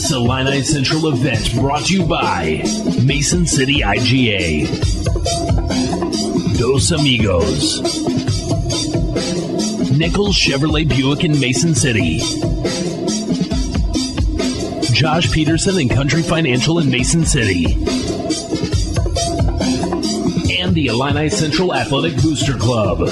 This Illini Central event brought to you by Mason City IGA, Dos Amigos, Nichols Chevrolet Buick in Mason City, Josh Peterson and Country Financial in Mason City, and the Illini Central Athletic Booster Club.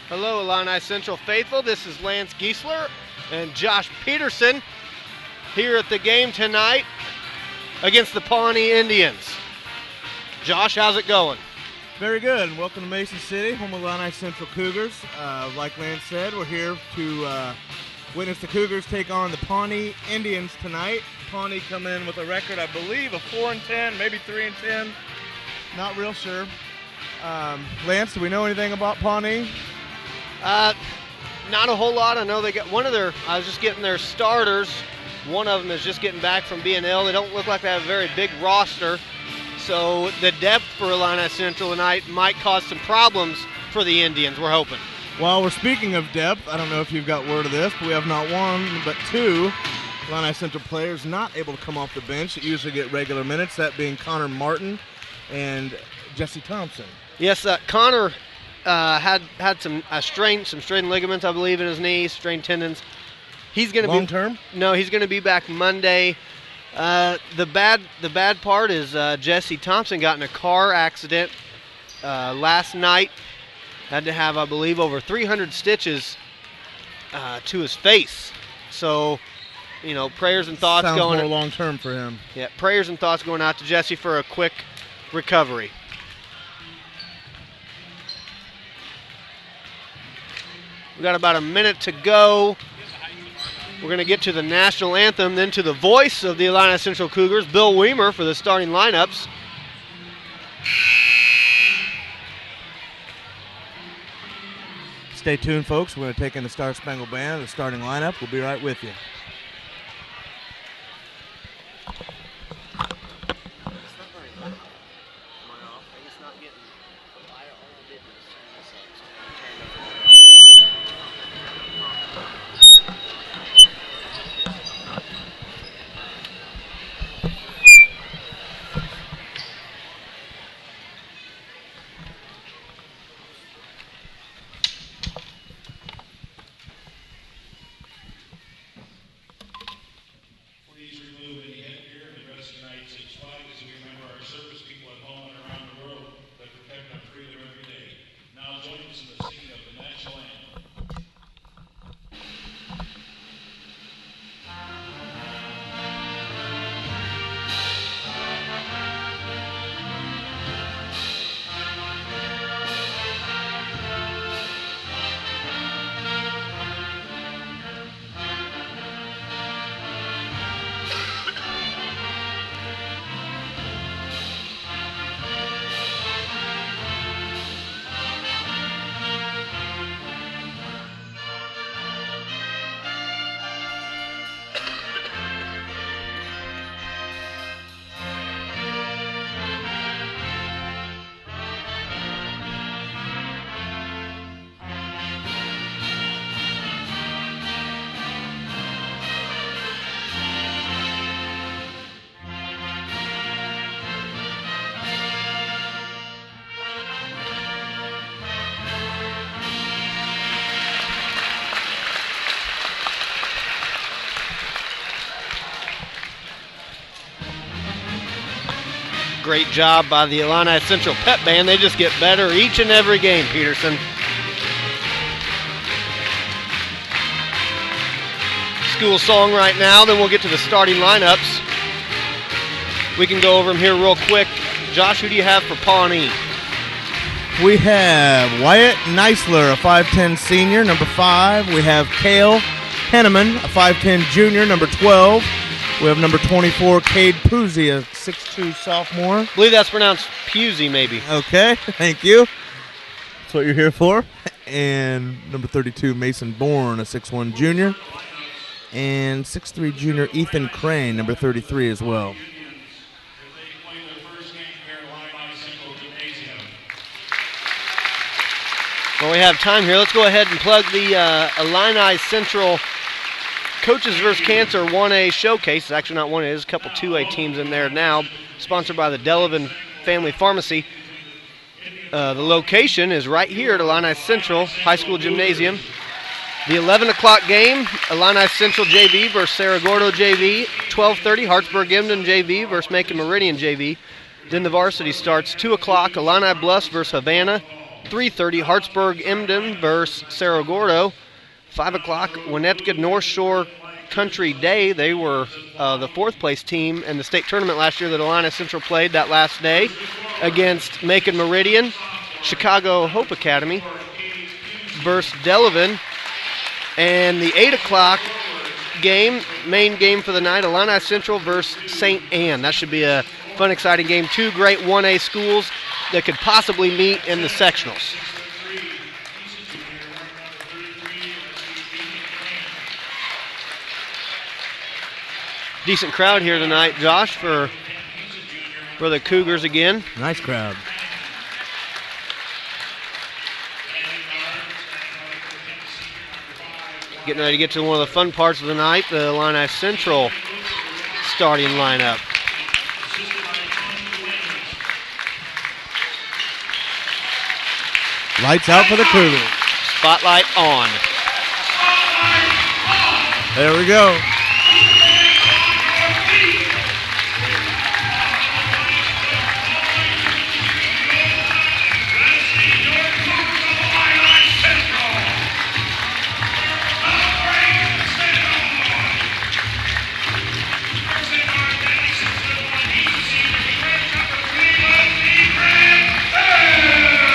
Hello, Illini Central faithful. This is Lance Giesler and Josh Peterson here at the game tonight against the Pawnee Indians. Josh, how's it going? Very good, and welcome to Mason City, home of Illini Central Cougars. Like Lance said, we're here to witness the Cougars take on the Pawnee Indians tonight. Pawnee come in with a record, I believe, of 4-10, maybe 3-10. Not real sure. Lance, do we know anything about Pawnee? Not a whole lot. I know they got I was just getting their starters. One of them is just getting back from being ill. They don't look like they have a very big roster. So the depth for Illini Central tonight might cause some problems for the Indians, we're hoping. Well, we're speaking of depth. I don't know if you've got word of this, but we have not one, but two Illini Central players not able to come off the bench that usually get regular minutes, that being Connor Martin and Jesse Thompson. Yes, Connor had some strained ligaments, I believe, in his knees, strained tendons. He's going to be long term. No, he's going to be back Monday. The bad part is Jesse Thompson got in a car accident last night. Had to have, I believe, over 300 stitches to his face. So, prayers and thoughts Sounds going. More long term for him. Yeah, prayers and thoughts going out to Jesse for a quick recovery. We got about a minute to go. We're going to get to the national anthem, then to the voice of the Illini Central Cougars, Bill Weimer, for the starting lineups. Stay tuned, folks. We're going to take in the Star Spangled Band, the starting lineup. We'll be right with you. Great job by the Illini Central Pep Band. They just get better each and every game, Peterson. School song right now, then we'll get to the starting lineups. We can go over them here real quick. Josh, who do you have for Pawnee? We have Wyatt Neisler, a 5'10 senior, number 5. We have Cale Henneman, a 5'10 junior, number 12. We have number 24, Cade Puzzi, a 6'2 sophomore. I believe that's pronounced Pusey, maybe. Okay, thank you. That's what you're here for. and number 32, Mason Bourne, a 6'1 junior. And 6'3 junior Ethan Crane, number 33 as well. Well, we have time here. Let's go ahead and plug the Illini Central Coaches vs. Cancer 1A Showcase. It's actually not 1A, there's a couple 2A teams in there now, sponsored by the Delavan Family Pharmacy. The location is right here at Illini Central High School Gymnasium. The 11 o'clock game, Illini Central JV versus Cerro Gordo JV. 12:30, Hartsburg-Emden JV versus Macon Meridian JV. Then the varsity starts 2 o'clock, Illini Bluffs versus Havana. 3:30, Hartsburg-Emden versus Cerro Gordo. 5 o'clock, Winnetka North Shore Country Day. They were the fourth place team in the state tournament last year that Illini Central played that last day against Macon Meridian. Chicago Hope Academy versus Delavan. And the 8 o'clock game, main game for the night, Illini Central versus St. Anne. That should be a fun, exciting game. Two great 1A schools that could possibly meet in the sectionals. Decent crowd here tonight, Josh, for the Cougars again. Nice crowd. Getting ready to get to one of the fun parts of the night, the Illini Central starting lineup. Lights out for the Cougars. Spotlight on. There we go.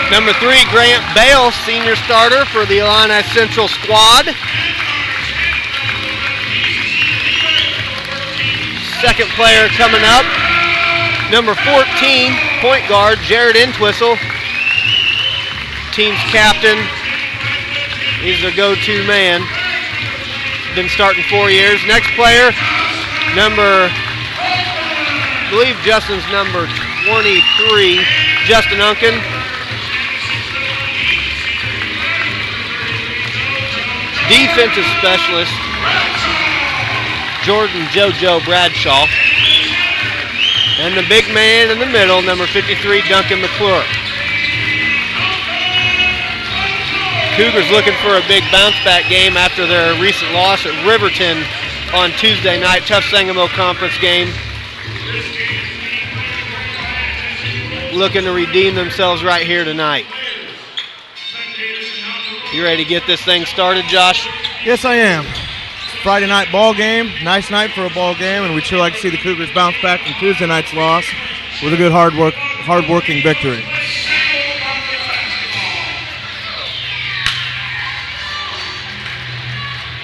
Number 3, Grant Bale, senior starter for the Illini Central squad. Second player coming up, number 14, point guard, Jared Entwistle. Team's captain. He's their go-to man. Been starting 4 years. Next player, I believe Justin's number 23, Justin Unkin. Defensive specialist, Jordan JoJo Bradshaw. And the big man in the middle, number 53, Duncan McClure. Cougars looking for a big bounce-back game after their recent loss at Riverton on Tuesday night. Tough Sangamo Conference game. Looking to redeem themselves right here tonight. You ready to get this thing started, Josh? Yes, I am. Friday night ball game. Nice night for a ball game, and we'd sure like to see the Cougars bounce back from Tuesday night's loss with a good hard-working victory.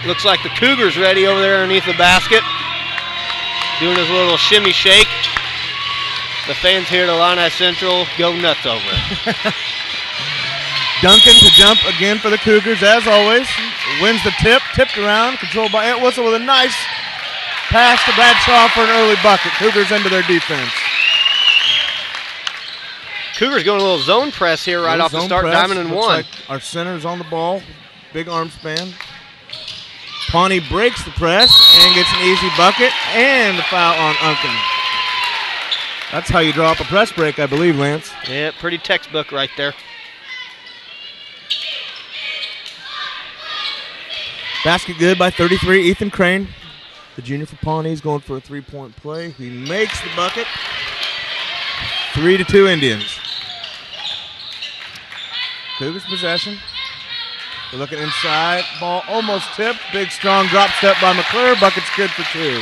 Looks like the Cougars ready over there underneath the basket, doing his little shimmy shake. The fans here at Illini Central go nuts over it. Duncan to jump again for the Cougars, as always. Wins the tip, tipped around, controlled by Entwistle with a nice pass to Bradshaw for an early bucket. Cougars into their defense. Cougars going a little zone press here right off the start, press. diamond and Looks one. like our center's on the ball, big arm span. Pawnee breaks the press and gets an easy bucket and the foul on Unkin. That's how you draw up a press break, I believe, Lance. Yeah, pretty textbook right there. Basket good by 33, Ethan Crane. The junior for Pawnee is going for a three-point play. He makes the bucket. 3-2 Indians. Cougars possession. They're looking inside. Ball almost tipped. Big, strong drop step by McClure. Bucket's good for 2.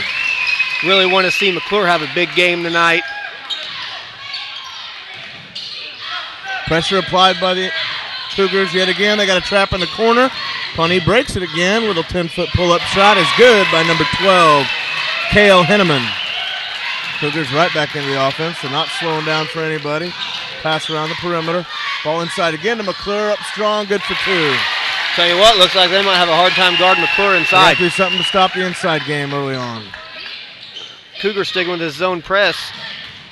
Really want to see McClure have a big game tonight. Pressure applied by the Cougars yet again. They got a trap in the corner. Pawnee breaks it again with a 10-foot pull-up shot. Is good by number 12, Kale Henneman. Cougars right back into the offense. They're not slowing down for anybody. Pass around the perimeter. Ball inside again to McClure, up strong, good for 2. Tell you what, looks like they might have a hard time guarding McClure inside. Do something to stop the inside game early on. Cougars sticking with this zone press.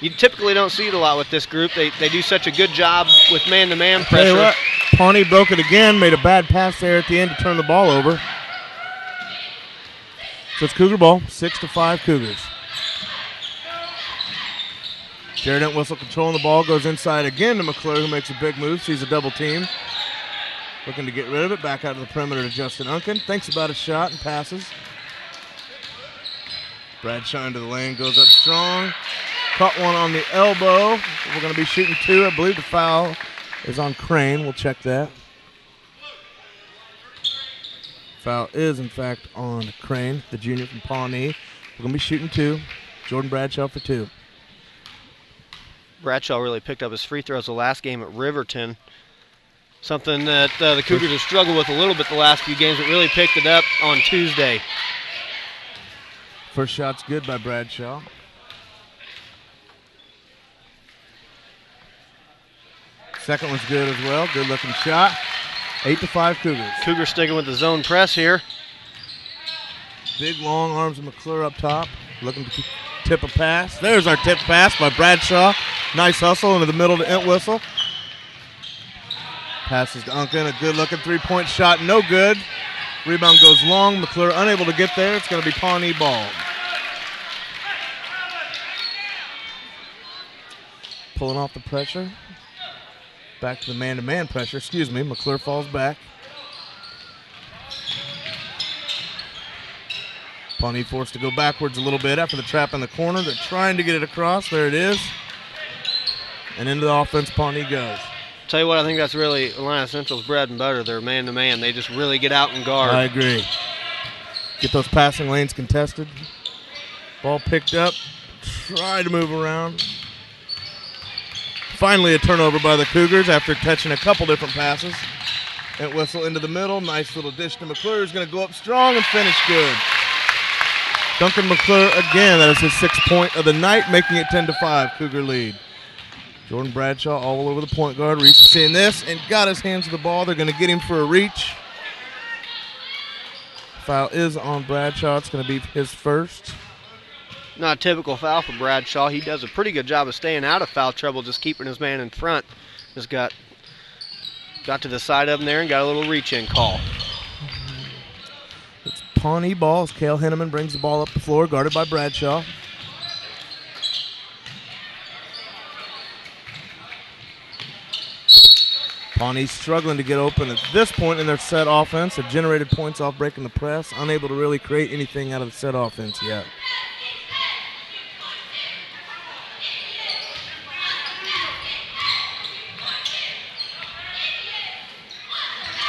You typically don't see it a lot with this group. They do such a good job with man-to-man pressure. Tell you what, Pawnee broke it again, made a bad pass there at the end to turn the ball over. So it's Cougar ball, 6-5 Cougars. Jared Entwistle controlling the ball, goes inside again to McClure, who makes a big move, sees a double team. Looking to get rid of it, back out to the perimeter to Justin Unken. Thinks about a shot and passes. Bradshaw into the lane, goes up strong. Caught one on the elbow. We're going to be shooting 2. I believe the foul is on Crane. We'll check that. Foul is, in fact, on Crane, the junior from Pawnee. We're going to be shooting 2. Jordan Bradshaw for 2. Bradshaw really picked up his free throws the last game at Riverton. Something that the Cougars have struggled with a little bit the last few games, but really picked it up on Tuesday. First shot's good by Bradshaw. Second one's good as well. Good looking shot. 8-5 Cougars. Cougars sticking with the zone press here. Big long arms of McClure up top. Looking to tip a pass. There's our tip pass by Bradshaw. Nice hustle into the middle to Entwistle. Passes to Unken. A good looking 3-point shot. No good. Rebound goes long. McClure unable to get there. It's going to be Pawnee ball. Pulling off the pressure. Back to the man-to-man pressure. Excuse me. McClure falls back. Pawnee forced to go backwards a little bit after the trap in the corner. They're trying to get it across. There it is. And into the offense, Pawnee goes. Tell you what, I think that's really Illini Central's bread and butter. They're man-to-man. They just really get out and guard. I agree. Get those passing lanes contested. Ball picked up. Try to move around. Finally a turnover by the Cougars after touching a couple different passes. Entwistle into the middle. Nice little dish to McClure. He's going to go up strong and finish good. Duncan McClure again. That is his 6th point of the night, making it 10-5. Cougar lead. Jordan Bradshaw all over the point guard. Reese seeing this and got his hands to the ball. They're going to get him for a reach. Foul is on Bradshaw. It's going to be his first. Not a typical foul for Bradshaw. He does a pretty good job of staying out of foul trouble, just keeping his man in front. Just got to the side of him there and got a little reach-in call. It's Pawnee ball as Cale Henneman brings the ball up the floor, guarded by Bradshaw. Pawnee's struggling to get open at this point in their set offense. Have generated points off breaking the press. Unable to really create anything out of the set offense yet.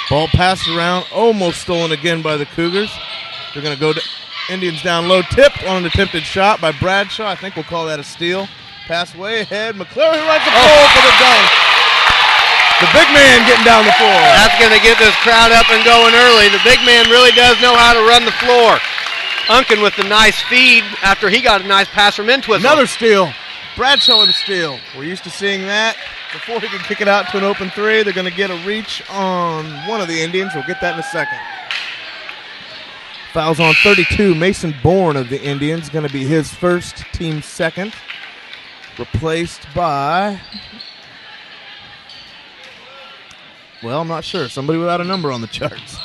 Ball passed around, almost stolen again by the Cougars. They're going to go to Indians down low. Tipped on an attempted shot by Bradshaw. I think we'll call that a steal. Pass way ahead. McClure right the floor for the dunk. The big man getting down the floor. That's going to get this crowd up and going early. The big man really does know how to run the floor. Unken with the nice feed after he got a nice pass from Entwistle. Another steal. Bradshaw with a steal. We're used to seeing that. Before he can kick it out to an open 3, they're going to get a reach on one of the Indians. We'll get that in a second. Fouls on 32. Mason Bourne of the Indians, going to be his first, team second. Replaced by, well, I'm not sure. Somebody without a number on the charts.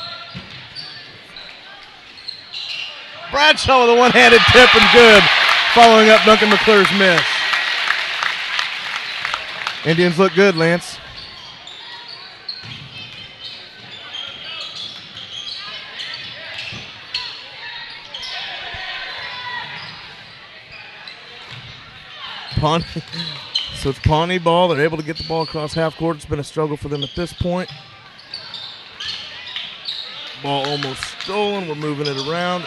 Bradshaw with a one-handed tip and good, following up Duncan McClure's miss. Indians look good, Lance. So it's Pawnee ball. They're able to get the ball across half court. It's been a struggle for them at this point. Ball almost stolen. We're moving it around.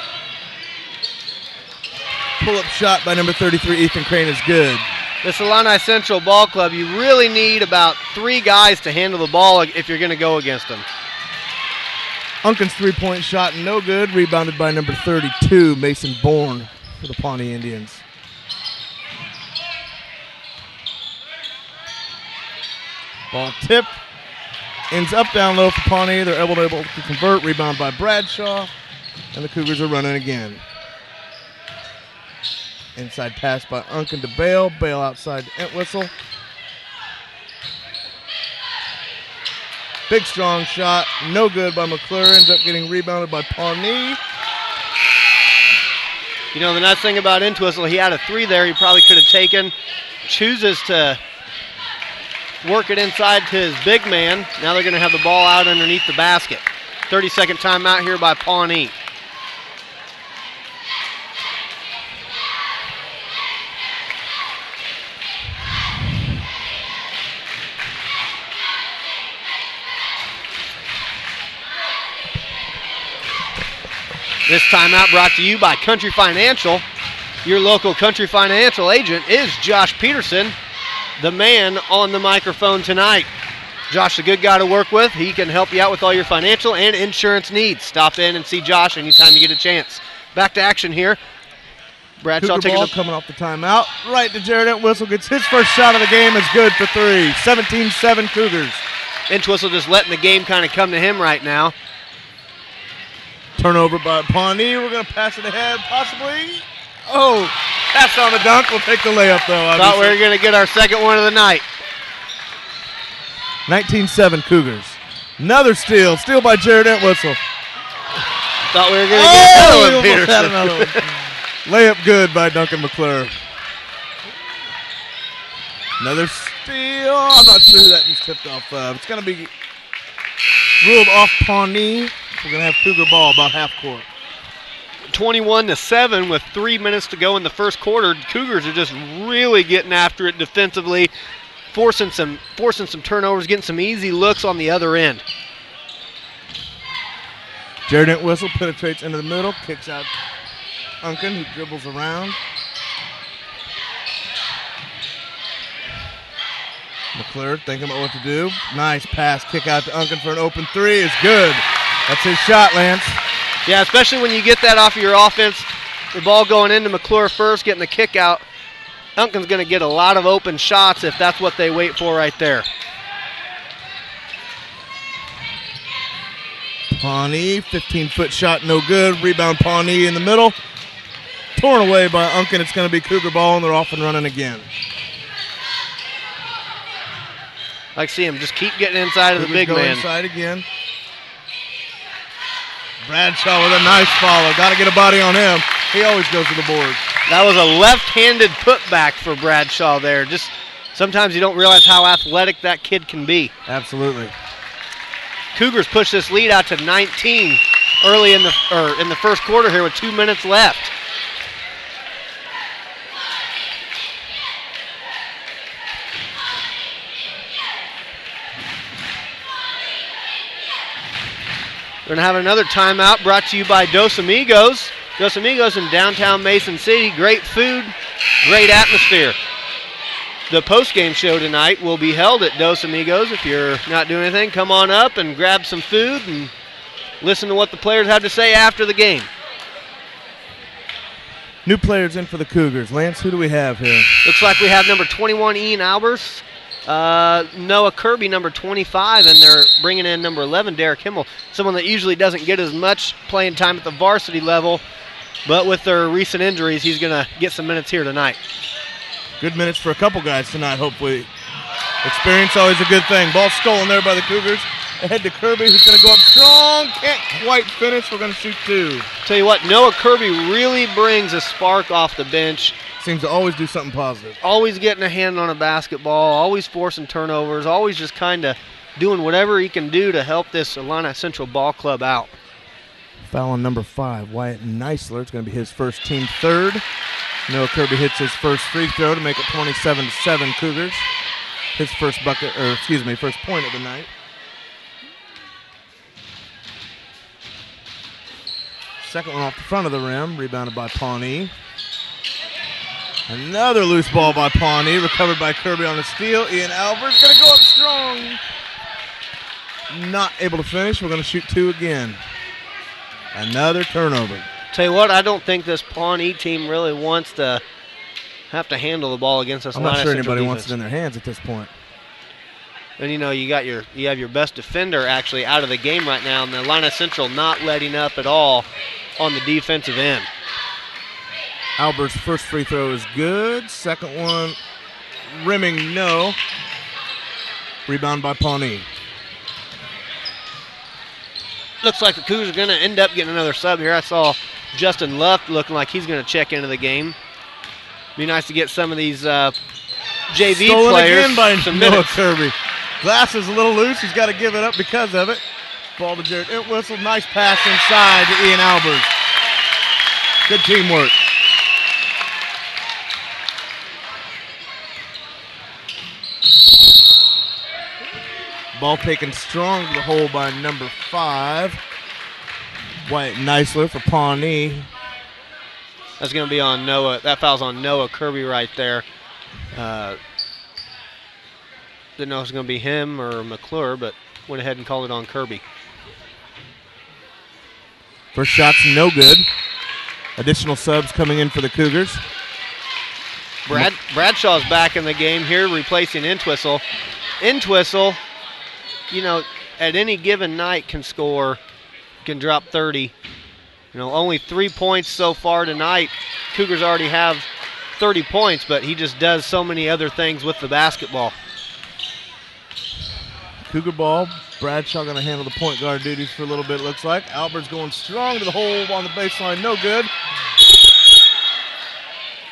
Pull-up shot by number 33, Ethan Crane, is good. This Illini Central Ball Club, you really need about 3 guys to handle the ball if you're going to go against them. Unken's 3-point shot, no good. Rebounded by number 32, Mason Bourne, for the Pawnee Indians. Ball tipped. Ends up down low for Pawnee. They're able to convert. Rebound by Bradshaw. And the Cougars are running again. Inside pass by Unken to Bale. Bale outside to Entwistle. Big strong shot. No good by McClure. Ends up getting rebounded by Pawnee. You know, the nice thing about Entwistle, he had a 3 there he probably could have taken. Chooses to work it inside to his big man. Now they're going to have the ball out underneath the basket. 30-second timeout here by Pawnee. This timeout brought to you by Country Financial. Your local Country Financial agent is Josh Peterson, the man on the microphone tonight. Josh is a good guy to work with. He can help you out with all your financial and insurance needs. Stop in and see Josh anytime you get a chance. Back to action here. Bradshaw Cougar taking ball coming off the timeout. Right to Jared Entwistle. Gets his first shot of the game. Is good for 3. 17-7 Cougars. Entwistle just letting the game kind of come to him right now. Turnover by Pawnee. We're going to pass it ahead, possibly. Oh, pass on the dunk. We'll take the layup, though. Obviously. Thought we were going to get our second one of the night. 19-7 Cougars. Another steal. Steal by Jared Entwistle. Thought we were going to get another one, Peterson. Layup good by Duncan McClure. Another steal. I'm not sure who that just tipped off. It's going to be ruled off Pawnee. We're going to have Cougar ball about half court. 21-7 with 3 minutes to go in the first quarter. Cougars are just really getting after it defensively, forcing some turnovers, getting some easy looks on the other end. Jared Entwistle penetrates into the middle, kicks out Unken, who dribbles around. McClure thinking about what to do. Nice pass, kick out to Unken for an open 3. It's good. That's his shot, Lance. Yeah, especially when you get that off of your offense, the ball going into McClure first, getting the kick out. Unken's going to get a lot of open shots if that's what they wait for right there. Pawnee, 15-foot shot, no good. Rebound Pawnee in the middle. Torn away by Unken. It's going to be Cougar ball, and they're off and running again. I see him just keep getting inside of the big man. Inside again. Bradshaw with a nice follow. Got to get a body on him. He always goes to the board. That was a left-handed putback for Bradshaw there. Just sometimes you don't realize how athletic that kid can be. Absolutely. Cougars push this lead out to 19 early in the first quarter here with 2 minutes left. We're going to have another timeout brought to you by Dos Amigos. Dos Amigos in downtown Mason City. Great food, great atmosphere. The post-game show tonight will be held at Dos Amigos. If you're not doing anything, come on up and grab some food and listen to what the players have to say after the game. New players in for the Cougars. Lance, who do we have here? Looks like we have number 21, Ian Albers. Noah Kirby, number 25, and they're bringing in number 11, Derek Himmel, someone that usually doesn't get as much playing time at the varsity level, but with their recent injuries, he's going to get some minutes here tonight. Good minutes for a couple guys tonight, hopefully. Experience always a good thing. Ball stolen there by the Cougars. Ahead to Kirby, who's going to go up strong. Can't quite finish. We're going to shoot 2. Tell you what, Noah Kirby really brings a spark off the bench. Seems to always do something positive. Always getting a hand on a basketball, always forcing turnovers, always just kind of doing whatever he can do to help this Illini Central Ball Club out. Foul on number 5, Wyatt Neisler. It's going to be his first team third. Noah Kirby hits his first free throw to make it 27-7 Cougars. His first first point of the night. Second one off the front of the rim, rebounded by Pawnee. Another loose ball by Pawnee, recovered by Kirby on the steal. Ian Albers going to go up strong. Not able to finish. We're going to shoot 2 again. Another turnover. Tell you what, I don't think this Pawnee team really wants to have to handle the ball against us. I'm not sure anybody wants it in their hands at this point. And you have your best defender actually out of the game right now, and the Illini Central not letting up at all on the defensive end. Albert's first free throw is good. Second one, rimming no. Rebound by Pawnee. Looks like the Cougars are going to end up getting another sub here. I saw Justin Luft looking like he's going to check into the game. Be nice to get some of these JV Stolen players again by some Noah minutes. Kirby. Glass is a little loose. He's got to give it up because of it. Ball to Jared Entwistle. Nice pass inside to Ian Albers. Good teamwork. Ball taken strong to the hole by number 5. Wyatt Neisler for Pawnee. That's going to be on Noah. That foul's on Noah Kirby right there. Didn't know if it was going to be him or McClure, but went ahead and called it on Kirby. First shot's no good. Additional subs coming in for the Cougars. Bradshaw's back in the game here, replacing Entwistle. Entwistle, at any given night can drop 30. Only 3 points so far tonight. Cougars already have 30 points, but he just does so many other things with the basketball. Cougar ball. Bradshaw going to handle the point guard duties for a little bit, it looks like. Albert's going strong to the hole on the baseline. No good.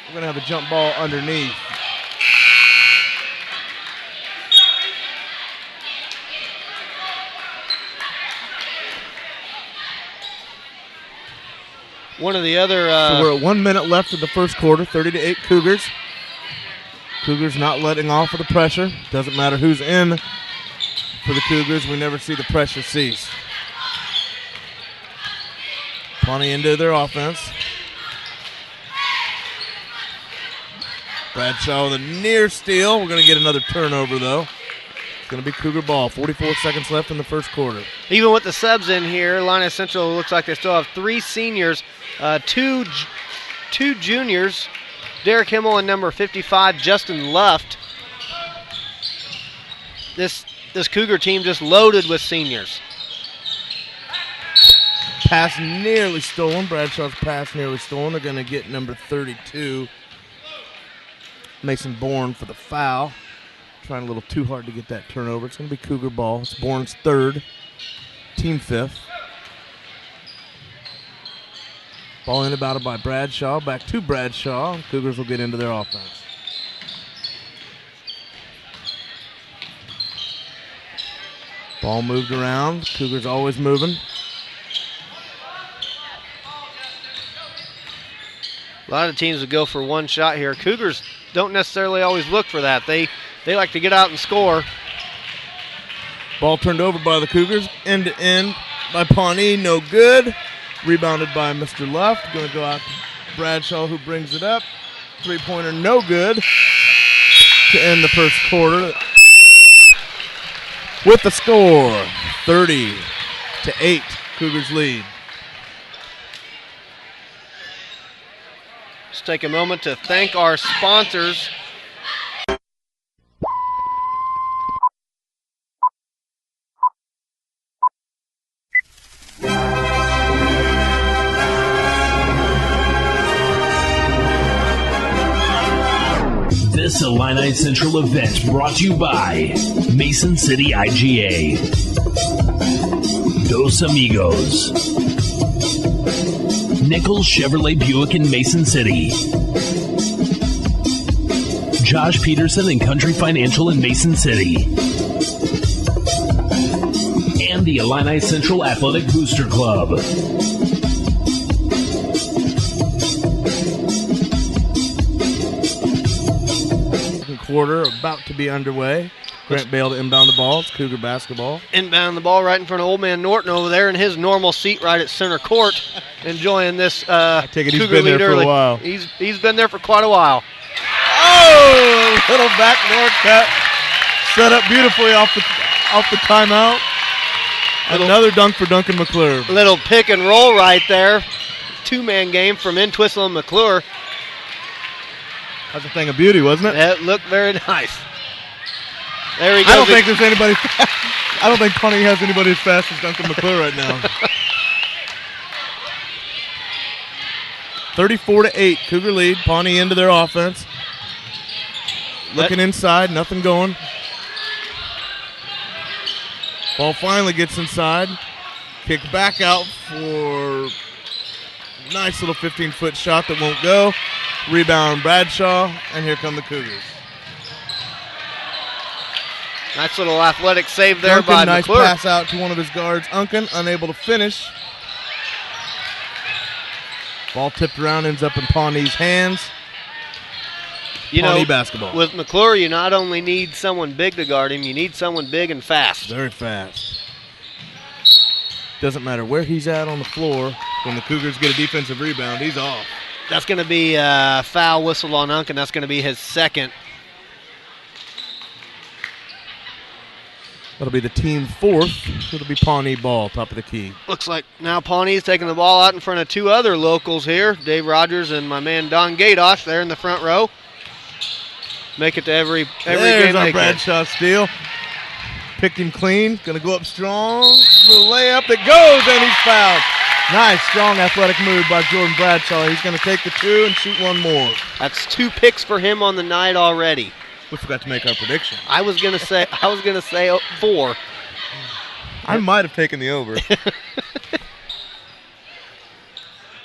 We're going to have a jump ball underneath. One of the other... So we're at 1 minute left of the first quarter, 30-8 Cougars. Cougars not letting off of the pressure. Doesn't matter who's in for the Cougars. We never see the pressure cease. Pawnee into their offense. Bradshaw with a near steal. We're going to get another turnover, though. It's going to be Cougar ball. 44 seconds left in the first quarter. Even with the subs in here, Illini Central looks like they still have 3 seniors, two juniors, Derek Himmel and number 55, Justin Luft. This Cougar team just loaded with seniors. Pass nearly stolen. Bradshaw's pass nearly stolen. They're going to get number 32, Mason Bourne, for the foul. Trying a little too hard to get that turnover. It's going to be Cougar ball. It's Bourne's 3rd, team 5th. Ball inbounded by Bradshaw. Back to Bradshaw. Cougars will get into their offense. Ball moved around. Cougars always moving. A lot of teams would go for one shot here. Cougars don't necessarily always look for that. They like to get out and score. Ball turned over by the Cougars. End to end by Pawnee. No good. Rebounded by Mr. Luft. Going to go out to Bradshaw, who brings it up. 3-pointer no good to end the first quarter. With the score, 30-8, Cougars lead. Let's take a moment to thank our sponsors. This Illini Central event brought to you by Mason City IGA, Dos Amigos, Nichols Chevrolet Buick in Mason City, Josh Peterson and Country Financial in Mason City, and the Illini Central Athletic Booster Club. Quarter about to be underway. Grant Bale to inbound the ball. It's Cougar basketball. Inbound the ball right in front of old man Norton over there in his normal seat right at center court, enjoying this I take it he's Cougar been there lead for early. a while. He's been there for quite a while. Oh, little backdoor cut. Set up beautifully off the timeout. Another dunk for Duncan McClure. Little pick and roll right there. 2-man game from Entwistle and McClure. That's a thing of beauty, wasn't it? That looked very nice. There he goes. I don't think there's anybody. I don't think Pawnee has anybody as fast as Duncan McClure right now. 34-8, Cougar lead. Pawnee into their offense. Looking inside, nothing going. Ball finally gets inside. Kick back out for nice little 15-foot shot that won't go. Rebound Bradshaw, and here come the Cougars. Nice little athletic save there Duncan, by nice McClure. pass out to one of his guards. Unken, unable to finish. Ball tipped around, ends up in Pawnee's hands. Pawnee basketball. With McClure, you not only need someone big to guard him, you need someone big and fast. Very fast. Doesn't matter where he's at on the floor. When the Cougars get a defensive rebound, he's off. That's going to be a foul whistle on Unken. That's going to be his second. That'll be the team fourth. It'll be Pawnee ball, top of the key. Looks like now Pawnee's taking the ball out in front of two other locals here, Dave Rogers and my man Don Gadosh there in the front row. Make it to every There's game our they can. Bradshaw steal. Picked him clean. Going to go up strong. Little layup that goes, and he's fouled. Nice, strong athletic move by Jordan Bradshaw. He's going to take the two and shoot one more. That's 2 picks for him on the night already. We forgot to make our prediction. I was gonna say 4. I might have taken the over.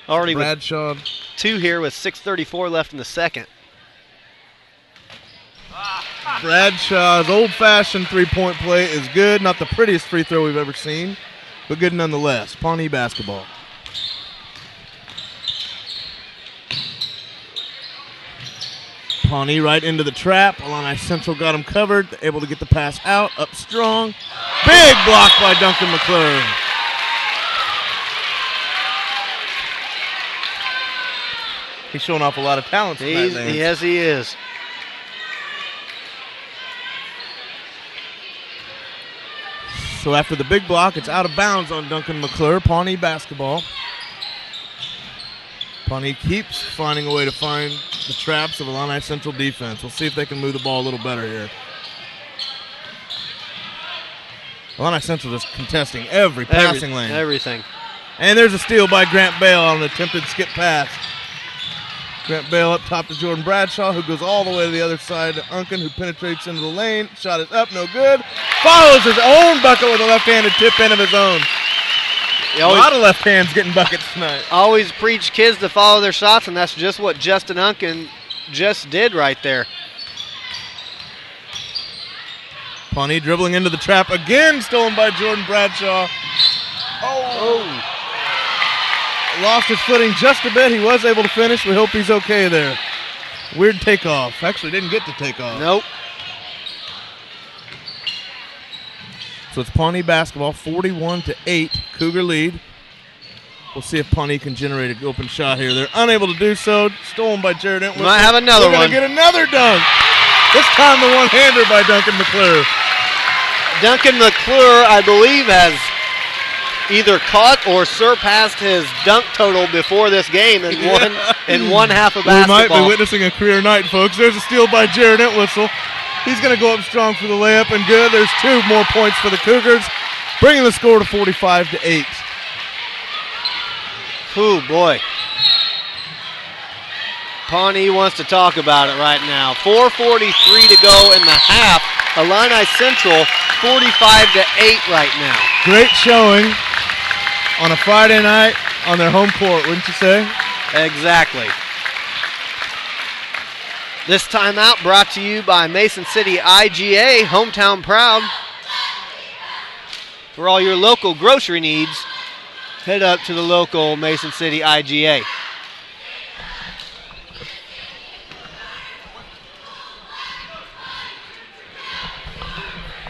Already with Bradshaw. 2 here with 6:34 left in the second. Bradshaw's old-fashioned three-point play is good. Not the prettiest free throw we've ever seen, but good nonetheless. Pawnee basketball. Pawnee right into the trap. Illini Central got him covered. Able to get the pass out. Up strong. Big block by Duncan McClure. He's showing off a lot of talent. Yes, he is. So after the big block, it's out of bounds on Duncan McClure. Pawnee basketball. Pawnee keeps finding a way to find the traps of Illini Central defense. We'll see if they can move the ball a little better here. Illini Central just contesting every passing lane. Everything. And there's a steal by Grant Bale on an attempted skip pass. Grant Bale up top to Jordan Bradshaw, who goes all the way to the other side to Unken, who penetrates into the lane. Shot is up, no good. Follows his own bucket with a left-handed tip in of his own. A lot of left hands getting buckets tonight. Always preach kids to follow their shots, and that's just what Justin Unken just did right there. Pawnee dribbling into the trap again, stolen by Jordan Bradshaw. Oh. Lost his footing just a bit. He was able to finish. We hope he's okay there. Weird takeoff. Actually didn't get to take off. Nope. So it's Pawnee basketball, 41-8, Cougar lead. We'll see if Pawnee can generate an open shot here. They're unable to do so. Stolen by Jared Entwistle. Might have another one. We're going to get another dunk. This time the one-hander by Duncan McClure. Duncan McClure, I believe, has either caught or surpassed his dunk total before this game in one half of basketball. We might be witnessing a career night, folks. There's a steal by Jared Entwistle. He's going to go up strong for the layup, and good. There's 2 more points for the Cougars, bringing the score to 45-8. Oh, boy. Pawnee wants to talk about it right now. 4:43 to go in the half. Illini Central 45-8 right now. Great showing on a Friday night on their home court, wouldn't you say? Exactly. This timeout brought to you by Mason City IGA, hometown proud. For all your local grocery needs, head up to the local Mason City IGA.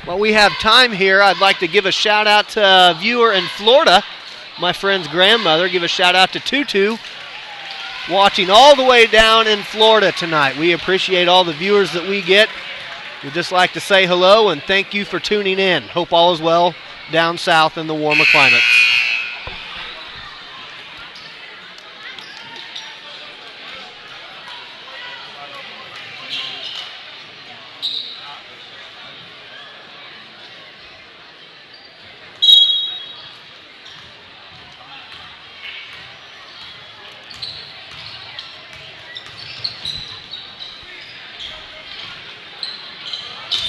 While we have time here, I'd like to give a shout out to a viewer in Florida, my friend's grandmother. Give a shout out to Tutu, watching all the way down in Florida tonight. We appreciate all the viewers that we get. We'd just like to say hello and thank you for tuning in. Hope all is well down south in the warmer climates.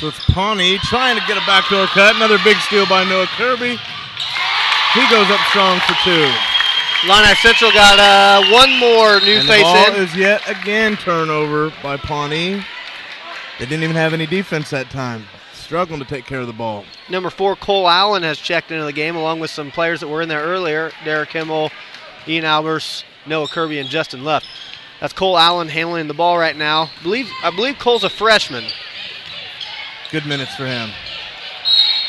So it's Pawnee trying to get a backdoor cut. Another big steal by Noah Kirby. He goes up strong for 2. Illini Central got one more new and face the ball in. is yet again turnover by Pawnee. They didn't even have any defense that time. Struggling to take care of the ball. Number 4, Cole Allen, has checked into the game along with some players that were in there earlier. Derek Himmel, Ian Albers, Noah Kirby, and Justin Luff. That's Cole Allen handling the ball right now. I believe Cole's a freshman. Good minutes for him.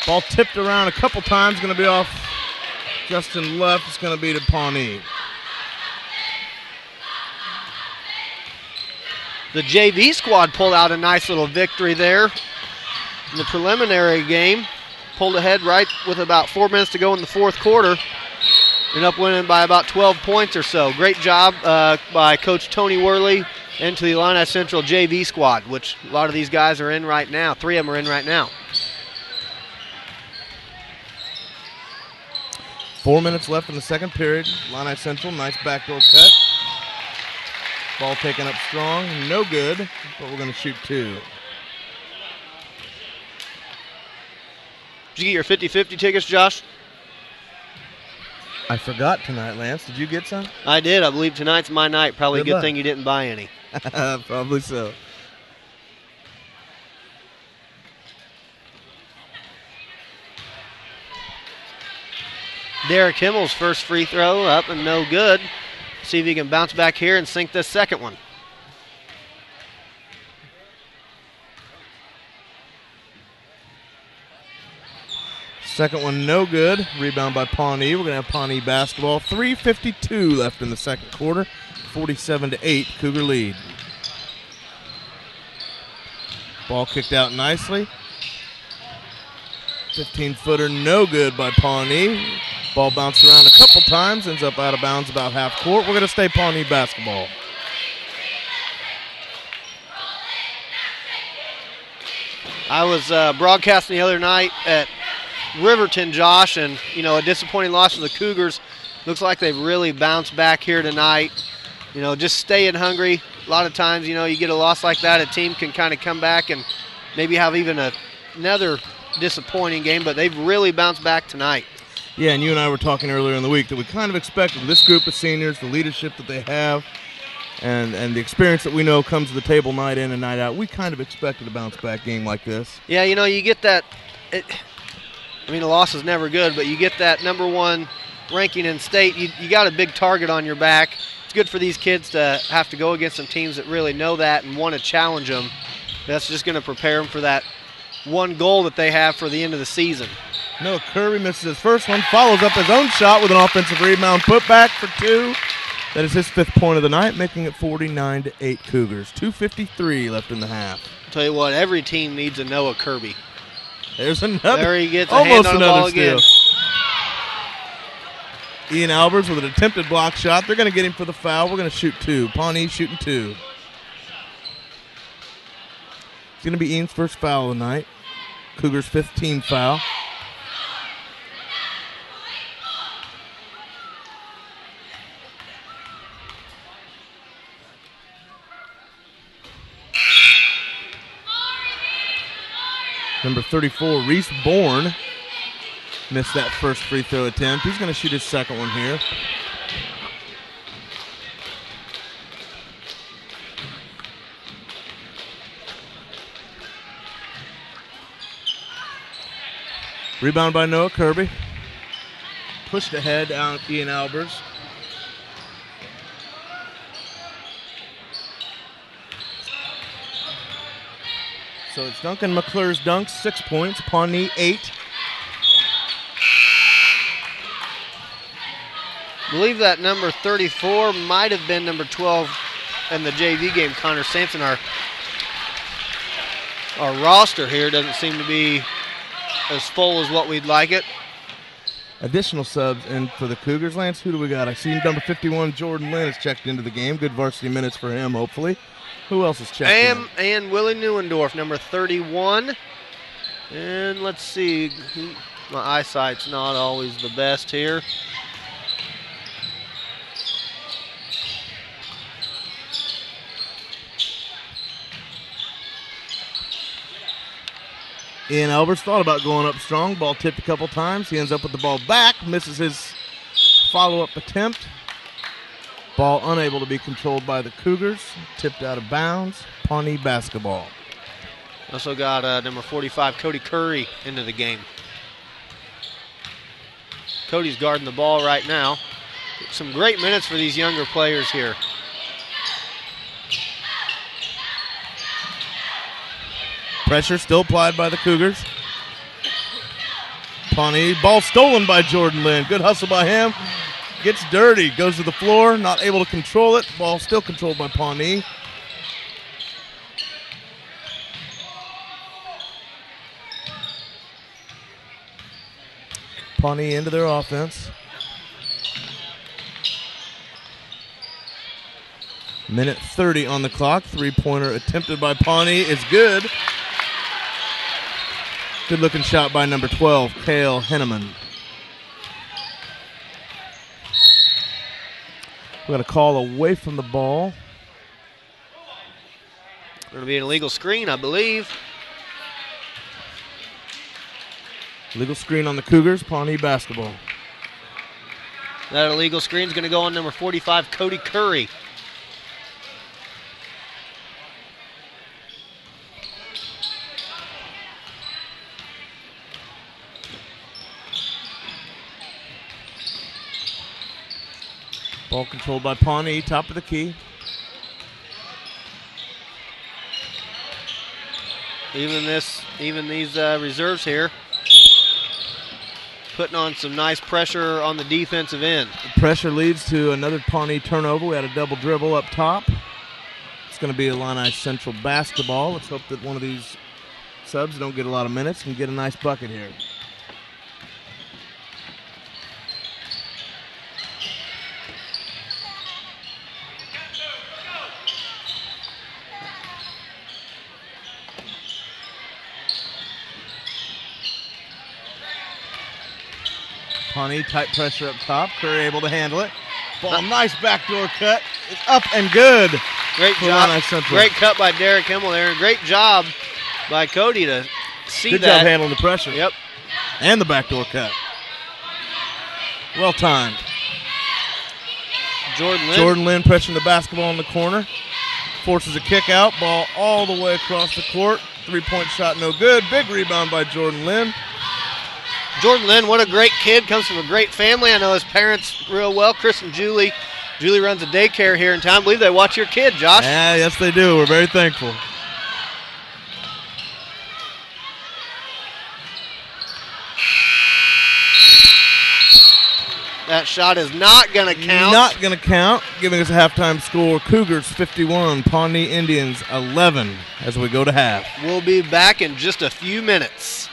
Ball tipped around a couple times. Going to be off Justin Luff. It's going to be to Pawnee. The JV squad pulled out a nice little victory there in the preliminary game. Pulled ahead right with about 4 minutes to go in the fourth quarter. Ended up winning by about 12 points or so. Great job by Coach Tony Worley and to the Illini Central JV squad, which a lot of these guys are in right now. 3 of them are in right now. 4 minutes left in the second period. Illini Central, nice backdoor cut. Ball taken up strong, no good, but we're going to shoot 2. Did you get your 50-50 tickets, Josh? I forgot tonight, Lance. Did you get some? I did. I believe tonight's my night. Probably a Good good luck. thing you didn't buy any. Probably so. Derek Himmel's first free throw up and no good. See if he can bounce back here and sink this second one. Second one, no good. Rebound by Pawnee. We're going to have Pawnee basketball. 3:52 left in the second quarter. 47-8, Cougar lead. Ball kicked out nicely. 15-footer, no good by Pawnee. Ball bounced around a couple times, ends up out of bounds about half court. We're going to stay Pawnee basketball. I was broadcasting the other night at Riverton, Josh, and, a disappointing loss for the Cougars. Looks like they've really bounced back here tonight. Just staying hungry. A lot of times, you get a loss like that, a team can kind of come back and maybe have even another disappointing game, but they've really bounced back tonight. Yeah, and you and I were talking earlier in the week that we kind of expected this group of seniors, the leadership that they have, and the experience that we know comes to the table night in and night out. We kind of expected a bounce-back game like this. Yeah, you get that. A loss is never good, but you get that number 1 ranking in state. You got a big target on your back. It's good for these kids to have to go against some teams that really know that and want to challenge them. That's just going to prepare them for that one goal that they have for the end of the season. Noah Kirby misses his first one, follows up his own shot with an offensive rebound, put back for 2. That is his 5th point of the night, making it 49-8 Cougars. 2:53 left in the half. Tell you what, every team needs a Noah Kirby. There's another. There he gets a hand on the ball again. Ian Albers with an attempted block shot. They're going to get him for the foul. We're going to shoot 2. Pawnee shooting 2. It's going to be Ian's first foul of the night. Cougars' 5th team foul. Number 34, Reese Bourne, missed that first free throw attempt. He's going to shoot his second one here. Rebound by Noah Kirby. Pushed ahead out Ian Albers. So it's Duncan McClure's dunks, 6 points. Pawnee, 8. I believe that number 34 might have been number 12 in the JV game. Connor Sampson, our roster here doesn't seem to be as full as what we'd like it. Additional subs in for the Cougars. Lance, who do we got? I see number 51, Jordan Lynn, has checked into the game. Good varsity minutes for him, hopefully. Who else is checked in? And Willie Neuendorf, number 31. And let's see. My eyesight's not always the best here. Ian Elbers thought about going up strong. Ball tipped a couple times. He ends up with the ball back. Misses his follow-up attempt. Ball unable to be controlled by the Cougars. Tipped out of bounds. Pawnee basketball. Also got number 45, Cody Curry, into the game. Cody's guarding the ball right now. Some great minutes for these younger players here. Pressure still applied by the Cougars. Pawnee, ball stolen by Jordan Lynn. Good hustle by him. Gets dirty, goes to the floor, not able to control it. Ball still controlled by Pawnee. Pawnee into their offense. Minute 30 on the clock. Three-pointer attempted by Pawnee is good. Good-looking shot by number 12, Cale Henneman. We got a call away from the ball. Going to be an illegal screen, I believe. Legal screen on the Cougars, Pawnee basketball. That illegal screen is going to go on number 45, Cody Curry. Ball controlled by Pawnee, top of the key. Even these reserves here, putting on some nice pressure on the defensive end. The pressure leads to another Pawnee turnover. We had a double dribble up top. It's going to be Illini Central basketball. Let's hope that one of these subs don't get a lot of minutes and get a nice bucket here. Pawnee, tight pressure up top. Curry able to handle it. Ball, nice backdoor cut. It's up and good. Great job. Great cut by Derek Himmel there. Great job by Cody to see good that. Good job handling the pressure. Yep. And the backdoor cut. Well timed. Jordan Lynn pressuring the basketball in the corner. Forces a kick out. Ball all the way across the court. Three-point shot no good. Big rebound by Jordan Lynn. Jordan Lynn, what a great kid. Comes from a great family. I know his parents real well, Chris and Julie. Julie runs a daycare here in town. I believe they watch your kid, Josh. Yeah, yes they do. We're very thankful. That shot is not going to count. Not going to count. Giving us a halftime score. Cougars 51, Pawnee Indians 11 as we go to half. We'll be back in just a few minutes.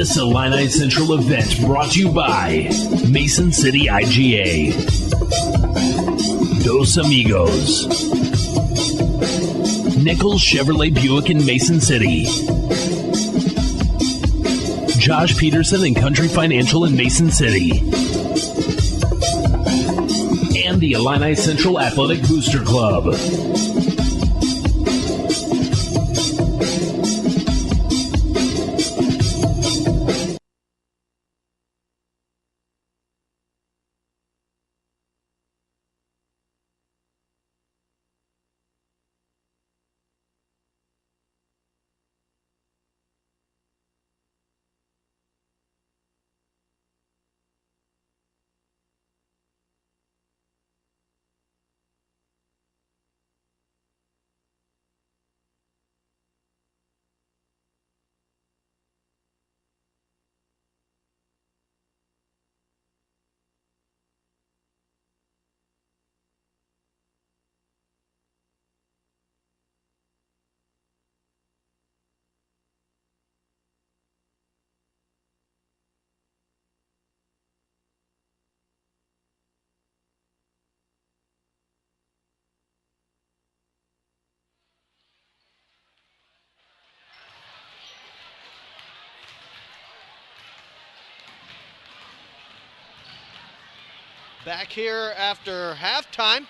This Illini Central event brought to you by Mason City IGA, Dos Amigos, Nichols Chevrolet Buick in Mason City, Josh Peterson and Country Financial in Mason City, and the Illini Central Athletic Booster Club. Back here after halftime.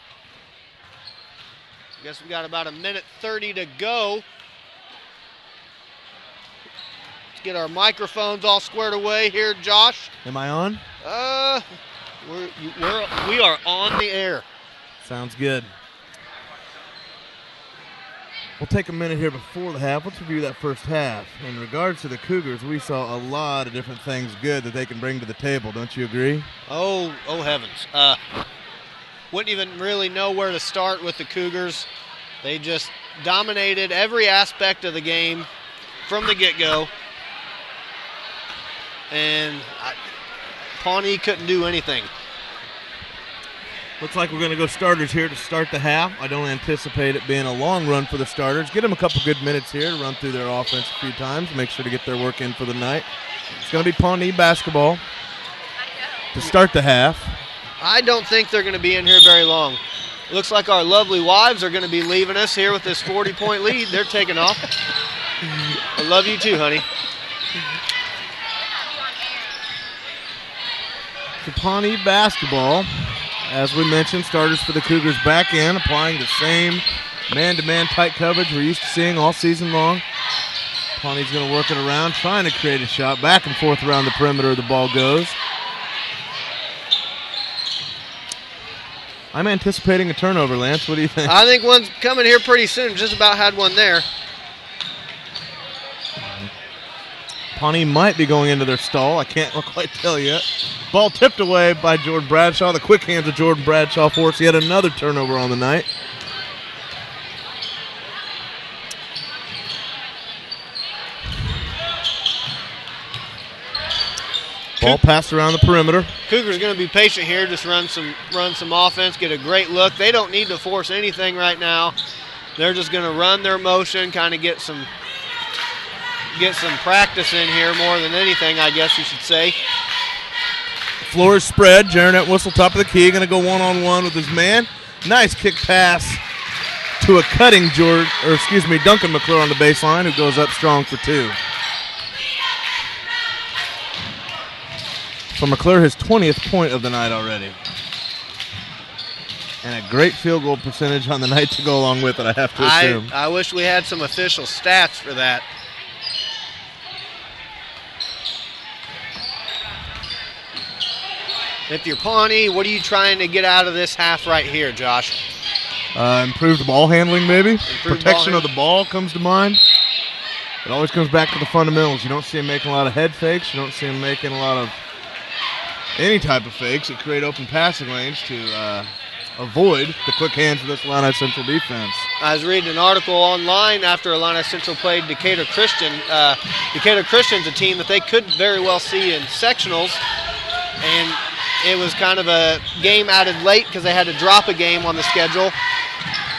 I guess we got about 1:30 to go. Let's get our microphones all squared away here, Josh. Am I on? We are on the air. Sounds good. We'll take a minute here before the half. Let's review that first half. In regards to the Cougars, we saw a lot of different things good that they can bring to the table. Don't you agree? Oh heavens. Wouldn't even really know where to start with the Cougars. They just dominated every aspect of the game from the get-go. And Pawnee couldn't do anything. Looks like we're going to go starters here to start the half. I don't anticipate it being a long run for the starters. Get them a couple good minutes here to run through their offense a few times. Make sure to get their work in for the night. It's going to be Pawnee basketball to start the half. I don't think they're going to be in here very long. Looks like our lovely wives are going to be leaving us here with this 40-point lead. They're taking off. I love you too, honey. To Pawnee basketball. As we mentioned, starters for the Cougars back in, applying the same man-to-man tight coverage we're used to seeing all season long. Pawnee's going to work it around, trying to create a shot. Back and forth around the perimeter, the ball goes. I'm anticipating a turnover, Lance. What do you think? I think one's coming here pretty soon. Just about had one there. Pawnee might be going into their stall. I can't quite tell yet. Ball tipped away by Jordan Bradshaw. The quick hands of Jordan Bradshaw forced yet another turnover on the night. Ball passed around the perimeter. Cougars going to be patient here. Just run some offense, get a great look. They don't need to force anything right now. They're just going to run their motion, kind of get some practice in here more than anything, I guess you should say. Floor is spread. Jaronet Whistle, top of the key, going to go one-on-one with his man. Nice kick pass to a cutting Duncan McClure on the baseline, who goes up strong for two. For McClure, his 20th point of the night already. And a great field goal percentage on the night to go along with it, I have to assume. I wish we had some official stats for that. If you're Pawnee, what are you trying to get out of this half right here, Josh? Improved ball handling, maybe. Protection of the ball comes to mind. It always comes back to the fundamentals. You don't see him making a lot of head fakes. You don't see him making a lot of any type of fakes that create open passing lanes to avoid the quick hands of this Illini Central defense. I was reading an article online after Illini Central played Decatur Christian. Decatur Christian's a team that they could very well see in sectionals, and it was kind of a game added late because they had to drop a game on the schedule.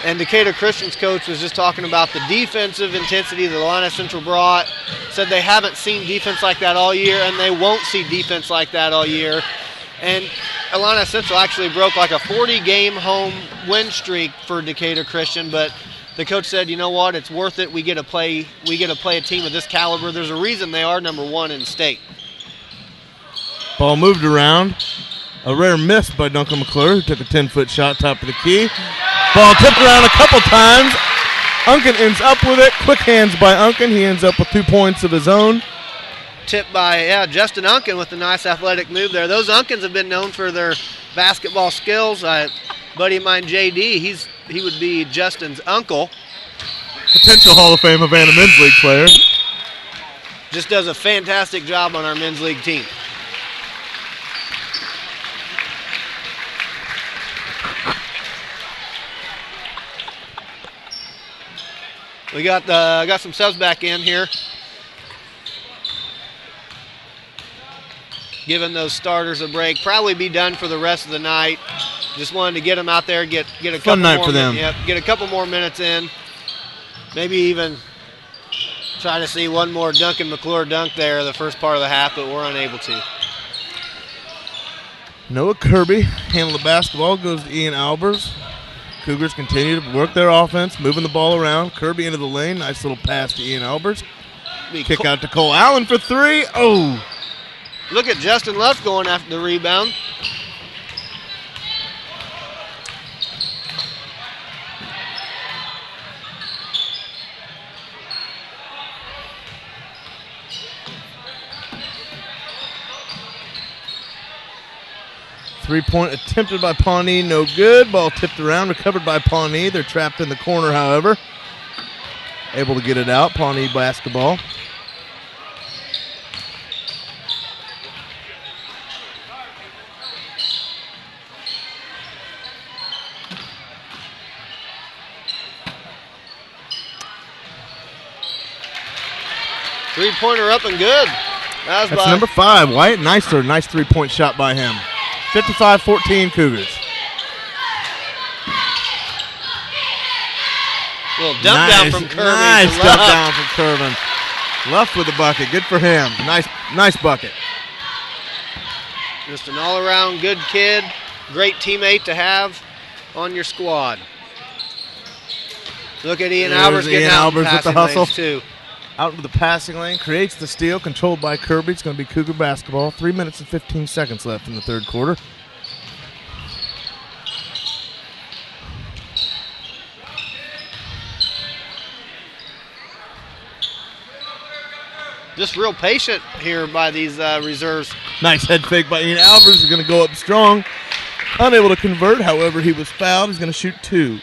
And Decatur Christian's coach was just talking about the defensive intensity that Illini Central brought. Said they haven't seen defense like that all year, and they won't see defense like that all year. And Illini Central actually broke like a 40-game home win streak for Decatur Christian, but the coach said, you know what, it's worth it. We get to play a team of this caliber. There's a reason they are number 1 in state. Ball moved around. A rare miss by Duncan McClure, who took a 10-foot shot top of the key. Ball tipped around a couple times. Unken ends up with it. Quick hands by Unken. He ends up with 2 points of his own. Tipped by Justin Unken with a nice athletic move there. Those Unkens have been known for their basketball skills. Buddy of mine, JD, he would be Justin's uncle. Potential Hall of Fame Havana Men's League player. Just does a fantastic job on our men's league team. We got some subs back in here. Giving those starters a break. Probably be done for the rest of the night. Just wanted to get them out there, get a couple night more for them. Yep, get a couple more minutes in. Maybe even try to see one more Duncan McClure dunk there the first part of the half, but we're unable to. Noah Kirby handled the basketball, goes to Ian Albers. Cougars continue to work their offense, moving the ball around. Kirby into the lane. Nice little pass to Ian Albers. Kick out to Cole Allen for 3. Oh! Look at Justin Luff going after the rebound. Three-point attempted by Pawnee, no good. Ball tipped around, recovered by Pawnee. They're trapped in the corner, however. Able to get it out. Pawnee basketball. Three-pointer up and good. That's number 5, White. Nice three-point shot by him. 55-14 Cougars. Little dump down from Kirby. Nice dump down from Kirby. Luff with the bucket. Good for him. Nice bucket. Just an all-around good kid. Great teammate to have on your squad. Look at Ian Albers getting out with the hustle. Too. Out into the passing lane, creates the steal, controlled by Kirby. It's going to be Cougar basketball. 3 minutes and 15 seconds left in the third quarter. Just real patient here by these reserves. Nice head fake by Ian Albers. He's going to go up strong. Unable to convert, however, he was fouled. He's going to shoot 2.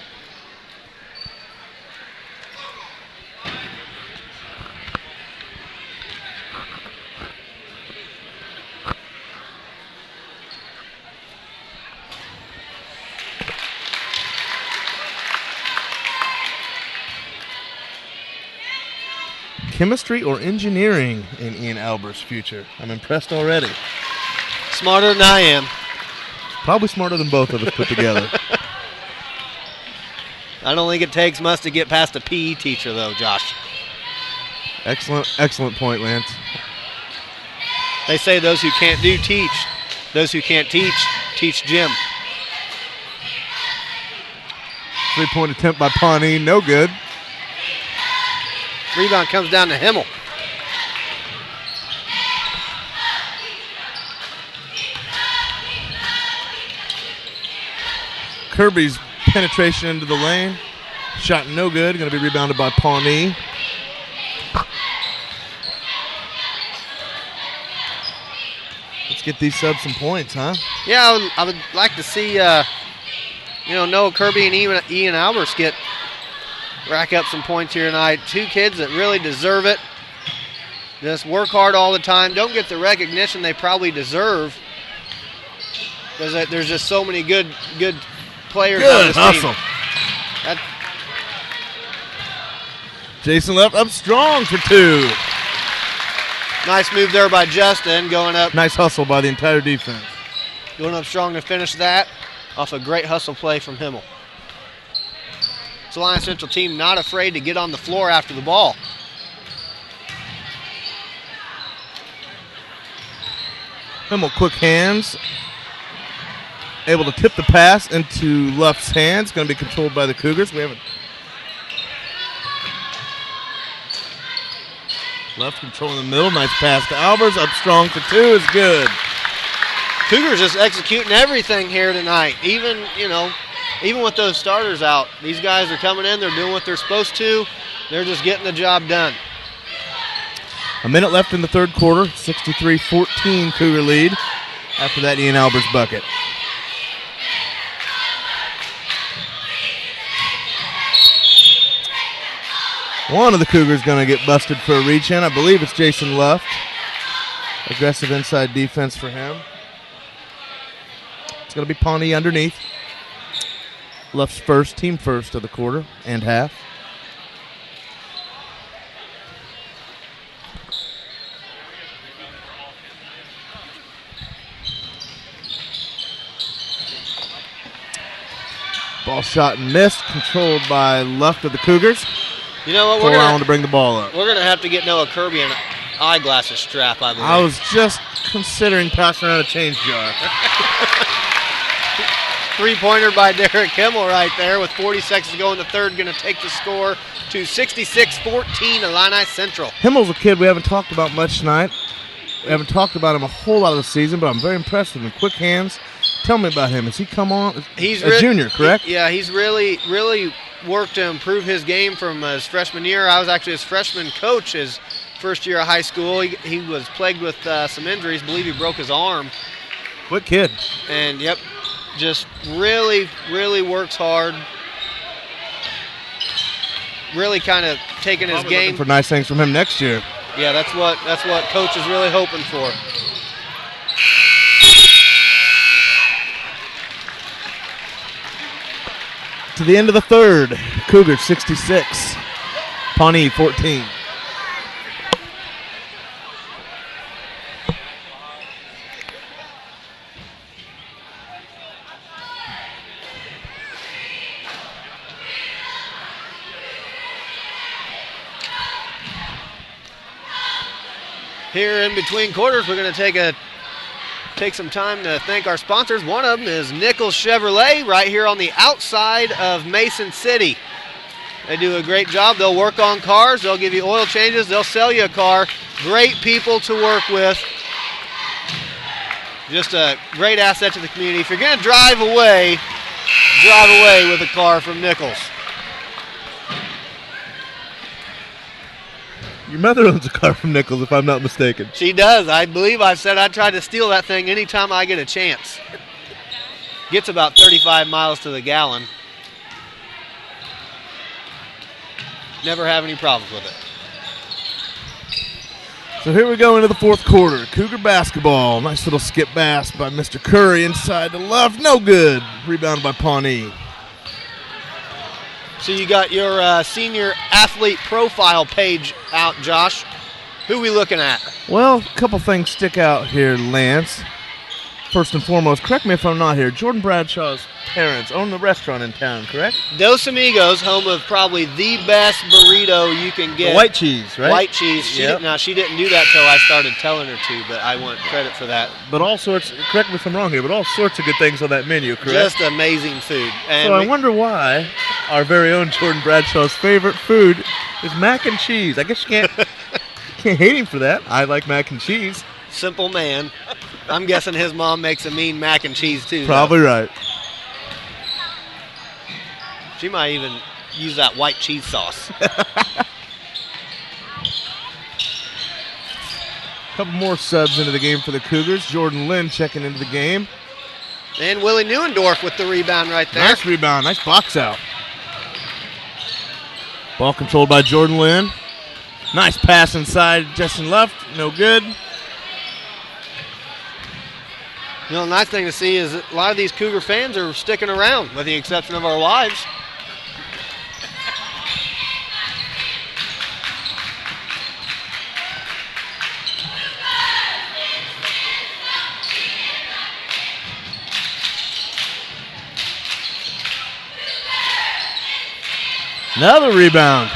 Chemistry or engineering in Ian Albers' future? I'm impressed already. Smarter than I am. Probably smarter than both of us put together. I don't think it takes much to get past a PE teacher, though, Josh. Excellent point, Lance. They say those who can't do, teach. Those who can't teach gym. Three-point attempt by Pawnee, no good. Rebound comes down to Himmel. Kirby's penetration into the lane. Shot no good. Going to be rebounded by Pawnee. Let's get these subs some points, huh? Yeah, I would like to see, Noah Kirby and Ian Albers rack up some points here tonight. 2 kids that really deserve it. Just work hard all the time. Don't get the recognition they probably deserve. Because there's just so many good players on this hustle. Team. Jason left up strong for 2. Nice move there by Justin going up. Nice hustle by the entire defense. Going up strong to finish that off a great hustle play from Himmel. It's the Illini Central team not afraid to get on the floor after the ball. Himmel, quick hands. Able to tip the pass into Luft's hands. Going to be controlled by the Cougars. Luft controlling the middle. Nice pass to Albers. Up strong for two is good. Cougars just executing everything here tonight. Even with those starters out, these guys are coming in. They're doing what they're supposed to. They're just getting the job done. A minute left in the third quarter. 63-14 Cougar lead after that Ian Albers bucket. One of the Cougars going to get busted for a reach-in. I believe it's Jason Luft. Aggressive inside defense for him. It's going to be Pawnee underneath. Luft's first, team first of the quarter and half. Ball shot and missed, controlled by Luft of the Cougars. You know what? We're going to bring the ball up. We're going to have to get Noah Kirby an eyeglasses strap, I believe. I was just considering passing around a change jar. Three-pointer by Derek Himmel right there with 40 seconds to go in the third. Going to take the score to 66-14 Illini Central. Himmel's a kid we haven't talked about much tonight. We haven't talked about him a whole lot of the season, but I'm very impressed with him. Quick hands. Tell me about him. Has he come on? He's a junior, correct? He's really worked to improve his game from his freshman year. I was actually his freshman coach his first year of high school. He was plagued with some injuries. I believe he broke his arm. Quick kid. And, just really works hard. Really kind of taking his game. Looking for nice things from him next year. Yeah, that's what coach is really hoping for. To the end of the third, Cougars 66, Pawnee 14. Here in between quarters, we're going to take some time to thank our sponsors. One of them is Nichols Chevrolet right here on the outside of Mason City. They do a great job. They'll work on cars. They'll give you oil changes. They'll sell you a car. Great people to work with. Just a great asset to the community. If you're going to drive away with a car from Nichols. Your mother owns a car from Nichols, if I'm not mistaken. She does. I believe I've said I'd try to steal that thing anytime I get a chance. Gets about 35 miles to the gallon. Never have any problems with it. So here we go into the fourth quarter. Cougar basketball. Nice little skip pass by Mr. Curry inside the left. No good. Rebounded by Pawnee. So you got your senior athlete profile page out, Josh. Who we looking at? Well, a couple things stick out here, Lance. First and foremost, correct me if I'm not here, Jordan Bradshaw's parents own the restaurant in town, correct? Dos Amigos, home of probably the best burrito you can get. The white cheese, right? White cheese. She didn't do that till I started telling her to, but I want credit for that. But all sorts, correct me if I'm wrong here, but all sorts of good things on that menu, correct? Just amazing food. And so I wonder why our very own Jordan Bradshaw's favorite food is mac and cheese. I guess you can't hate him for that. I like mac and cheese. Simple man. I'm guessing his mom makes a mean mac and cheese too. Probably right. She might even use that white cheese sauce. Couple more subs into the game for the Cougars. Jordan Lynn checking into the game. And Willie Neuendorf with the rebound right there. Nice rebound. Nice box out. Ball controlled by Jordan Lynn. Nice pass inside Justin Luft. No good. You know, the nice thing to see is that a lot of these Cougar fans are sticking around, with the exception of our wives. Another rebound.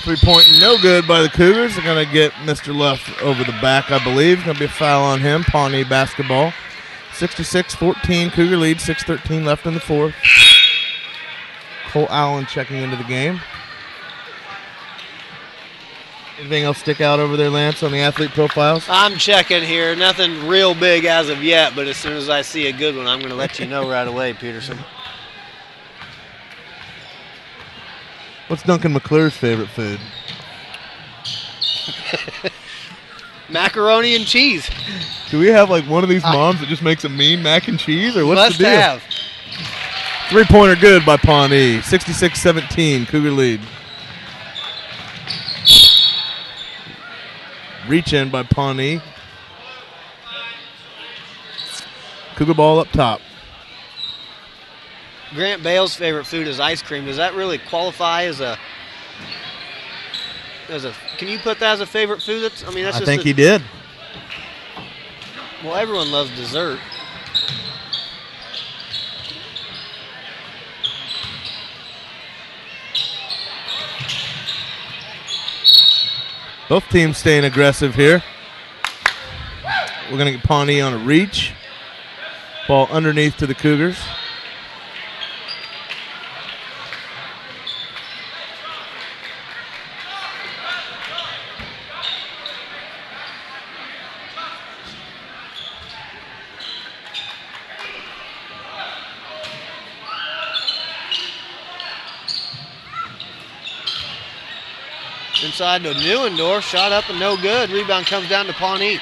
Three-point no good by the Cougars. They're going to get Mr. Luff over the back, I believe. Going to be a foul on him. Pawnee basketball. 66-14, Cougar lead. 6:13 left in the fourth. Cole Allen checking into the game. Anything else stick out over there, Lance, on the athlete profiles? I'm checking here. Nothing real big as of yet, but as soon as I see a good one, I'm going to let you know right away, Peterson. What's Duncan McClure's favorite food? Macaroni and cheese. Do we have like one of these moms that just makes a mean mac and cheese, or what's Must the deal? have. Three-pointer good by Pawnee. 66-17, Cougar lead. Reach in by Pawnee. Cougar ball up top. Grant Bale's favorite food is ice cream. Does that really qualify as a can you put that as a favorite food? That's I think he did. Well, everyone loves dessert. Both teams staying aggressive here. We're going to get Pawnee on a reach. Ball underneath to the Cougars. Inside to Newendorf, shot up and no good. Rebound comes down to Pawnee.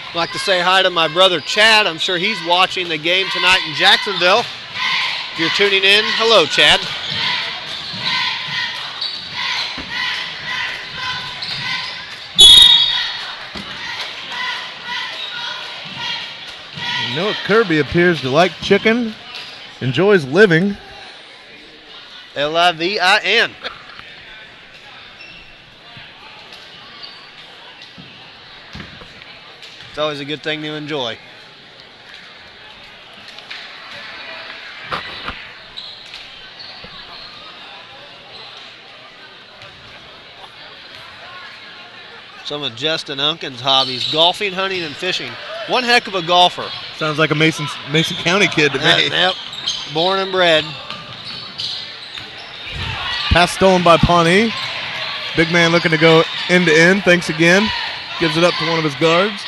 I'd like to say hi to my brother Chad. I'm sure he's watching the game tonight in Jacksonville. If you're tuning in, hello, Chad. Noah Kirby appears to like chicken, enjoys living. Livin. It's always a good thing to enjoy. Some of Justin Unkin's hobbies: golfing, hunting, and fishing. One heck of a golfer. Sounds like a Mason County kid to me. Yep, born and bred. Pass stolen by Pawnee. Big man looking to go end to end. Thanks again. Gives it up to one of his guards.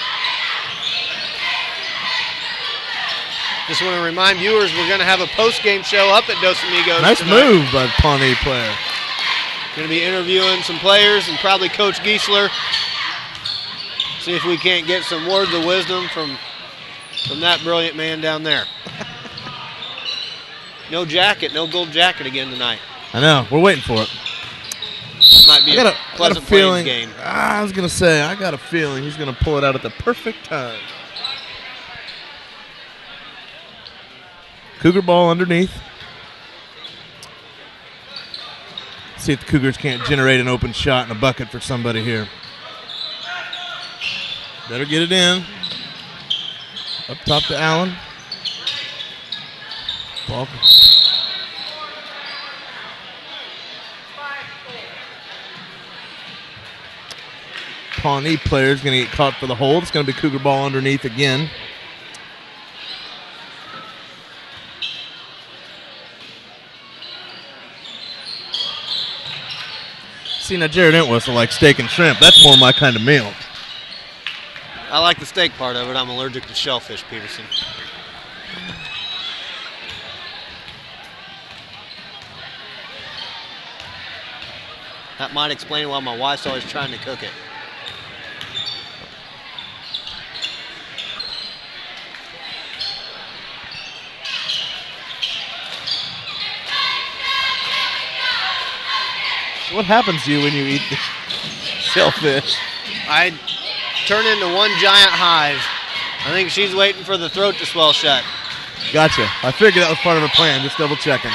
Just want to remind viewers we're going to have a post-game show up at Dos Amigos Nice tonight. move by the Pawnee player. Going to be interviewing some players and probably Coach Giesler. See if we can't get some words of wisdom from that brilliant man down there. No jacket, no gold jacket again tonight. I know. We're waiting for it. Might be a Pleasant Plains game. I was going to say, I got a feeling he's going to pull it out at the perfect time. Cougar ball underneath. See if the Cougars can't generate an open shot and a bucket for somebody here. Better get it in. Up top to Allen. Ball. Pawnee player is going to get caught for the hold. It's going to be Cougar ball underneath again. See, now Jared Entwistle likes steak and shrimp. That's more my kind of meal. I like the steak part of it. I'm allergic to shellfish, Peterson. That might explain why my wife's always trying to cook it. What happens to you when you eat the shellfish? I turn into one giant hive. I think she's waiting for the throat to swell shut. Gotcha. I figured that was part of her plan, just double checking.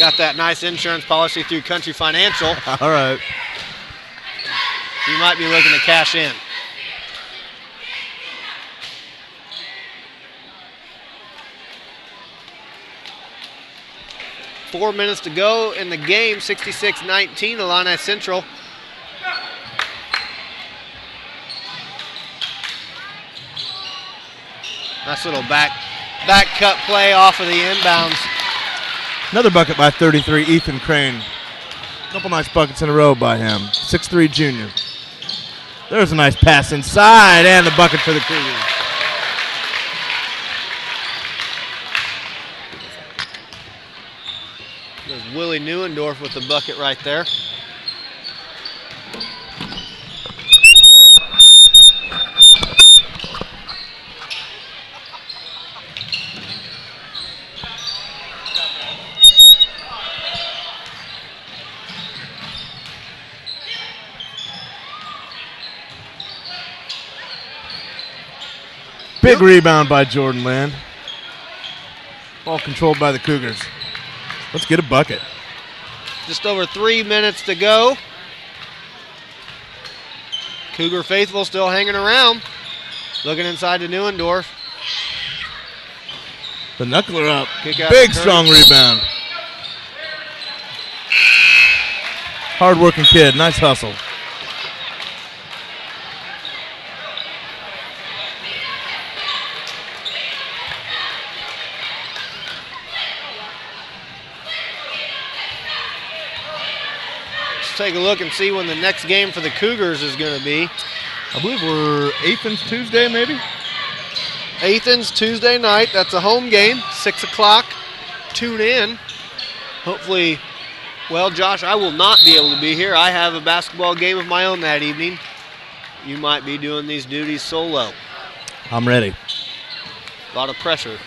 Got that nice insurance policy through Country Financial. All right. You might be looking to cash in. Four minutes to go in the game, 66-19, Illini Central. Nice little back cut play off of the inbounds. Another bucket by 33, Ethan Crane. A couple nice buckets in a row by him. 6'3" junior. There's a nice pass inside and the bucket for the Cougars. There's Willie Neuendorf with the bucket right there. Big rebound by Jordan Land. Ball controlled by the Cougars. Let's get a bucket. Just over 3 minutes to go. Cougar faithful still hanging around. Looking inside to Neuendorf. The knuckler up. Big strong rebound. Hard-working kid. Nice hustle. Take a look and see when the next game for the Cougars is going to be. I believe we're Athens Tuesday, maybe? Athens Tuesday night. That's a home game, 6 o'clock. Tune in. Hopefully, well, Josh, I will not be able to be here. I have a basketball game of my own that evening. You might be doing these duties solo. I'm ready. A lot of pressure.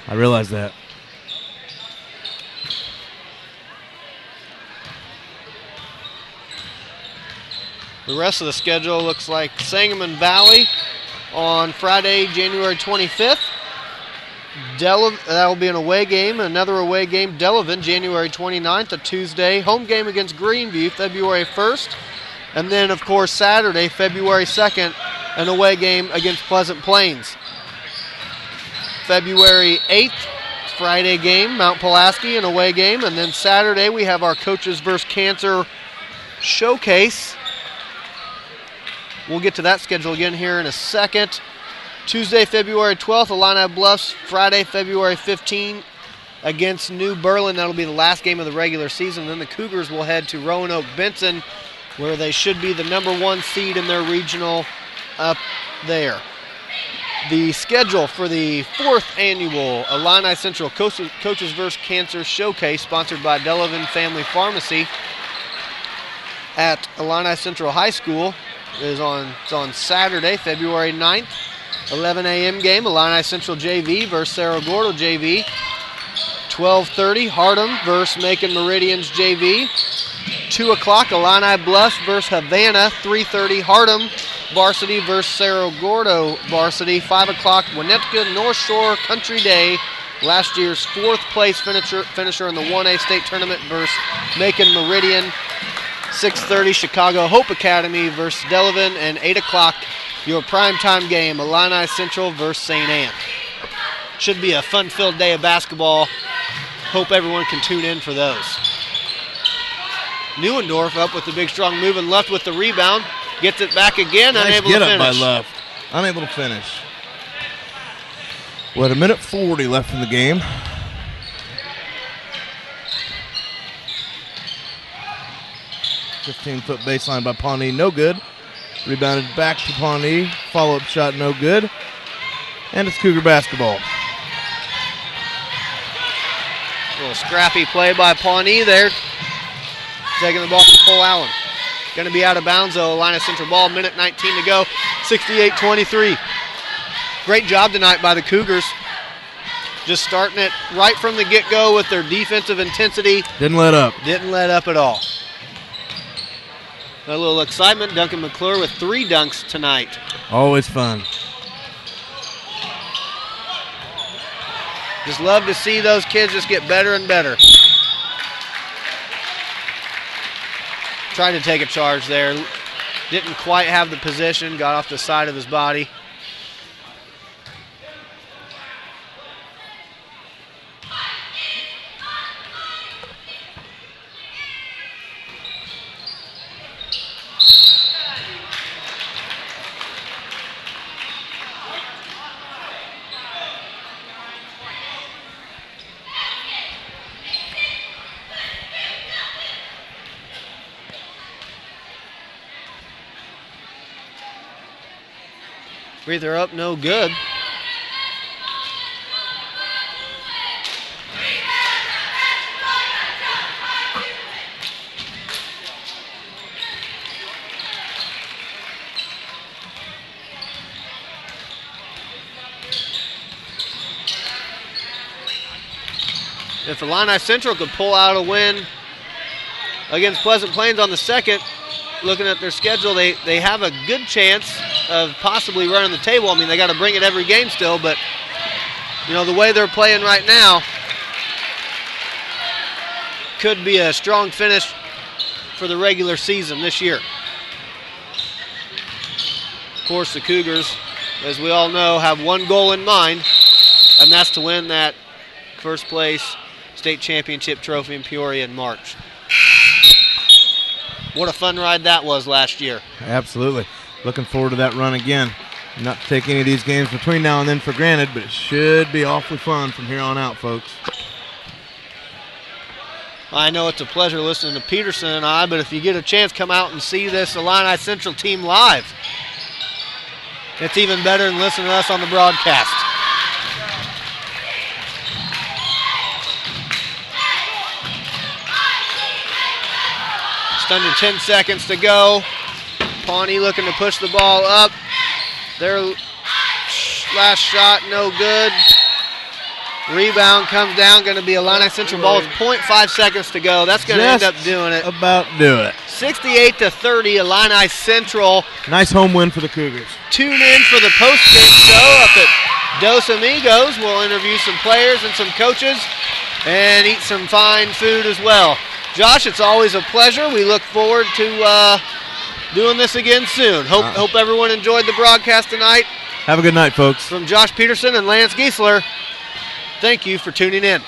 I realize that. The rest of the schedule looks like Sangamon Valley on Friday, January 25th. That will be an away game. Another away game, Delavan, January 29th, a Tuesday. Home game against Greenview, February 1st. And then, of course, Saturday, February 2nd, an away game against Pleasant Plains. February 8th, Friday game, Mount Pulaski, an away game. And then Saturday, we have our Coaches vs. Cancer showcase. We'll get to that schedule again here in a second. Tuesday, February 12th, Illini Bluffs. Friday, February 15th, against New Berlin. That'll be the last game of the regular season. Then the Cougars will head to Roanoke Benson, where they should be the #1 seed in their regional up there. The schedule for the 4th annual Illini Central Coaches vs. Cancer Showcase, sponsored by Delavan Family Pharmacy at Illini Central High School, is on Saturday, February 9th, 11 a.m. game, Illini Central JV versus Cerro Gordo JV. 12:30, Hardham versus Macon Meridians JV. 2 o'clock, Illini Bluffs versus Havana. 3:30, Hardham varsity versus Cerro Gordo varsity. 5 o'clock, Winnetka North Shore Country Day, last year's 4th place finisher in the 1A state tournament versus Macon Meridian. 6:30, Chicago Hope Academy versus Delavan, and 8 o'clock, your primetime game, Illini Central versus St. Anne. Should be a fun-filled day of basketball. Hope everyone can tune in for those. Neuendorf up with the big, strong move and left with the rebound. Gets it back again, nice unable to finish. Get up by left. Unable to finish. With 1:40 left in the game. .15-foot baseline by Pawnee, no good. Rebounded back to Pawnee. Follow-up shot, no good. And it's Cougar basketball. A little scrappy play by Pawnee there. Taking the ball from Cole Allen. Going to be out of bounds, though. Illini Central ball, 1:19 to go. 68-23. Great job tonight by the Cougars. Just starting it right from the get-go with their defensive intensity. Didn't let up. Didn't let up at all. A little excitement. Duncan McClure with 3 dunks tonight. Always fun. Just love to see those kids just get better and better. Tried to take a charge there. Didn't quite have the position. Got off the side of his body. Breather up, no good. If Illini Central could pull out a win against Pleasant Plains on the second, looking at their schedule, they have a good chance of possibly running the table. I mean, they got to bring it every game still, but, you know, the way they're playing right now could be a strong finish for the regular season this year. Of course, the Cougars, as we all know, have one goal in mind, and that's to win that first place state championship trophy in Peoria in March. What a fun ride that was last year. Absolutely. Looking forward to that run again. Not to take any of these games between now and then for granted, but it should be awfully fun from here on out, folks. I know it's a pleasure listening to Peterson and I, but if you get a chance, come out and see this Illini Central team live. It's even better than listening to us on the broadcast. Just under 10 seconds to go. Pawnee looking to push the ball up. Their last shot, no good. Rebound comes down, going to be Illini Central ball with 0.5 seconds to go. That's going to end up doing it. About do it. 68-30, Illini Central. Nice home win for the Cougars. Tune in for the post-game show up at Dos Amigos. We'll interview some players and some coaches and eat some fine food as well. Josh, it's always a pleasure. We look forward to doing this again soon. Hope everyone enjoyed the broadcast tonight. Have a good night, folks. From Josh Peterson and Lance Giesler, thank you for tuning in.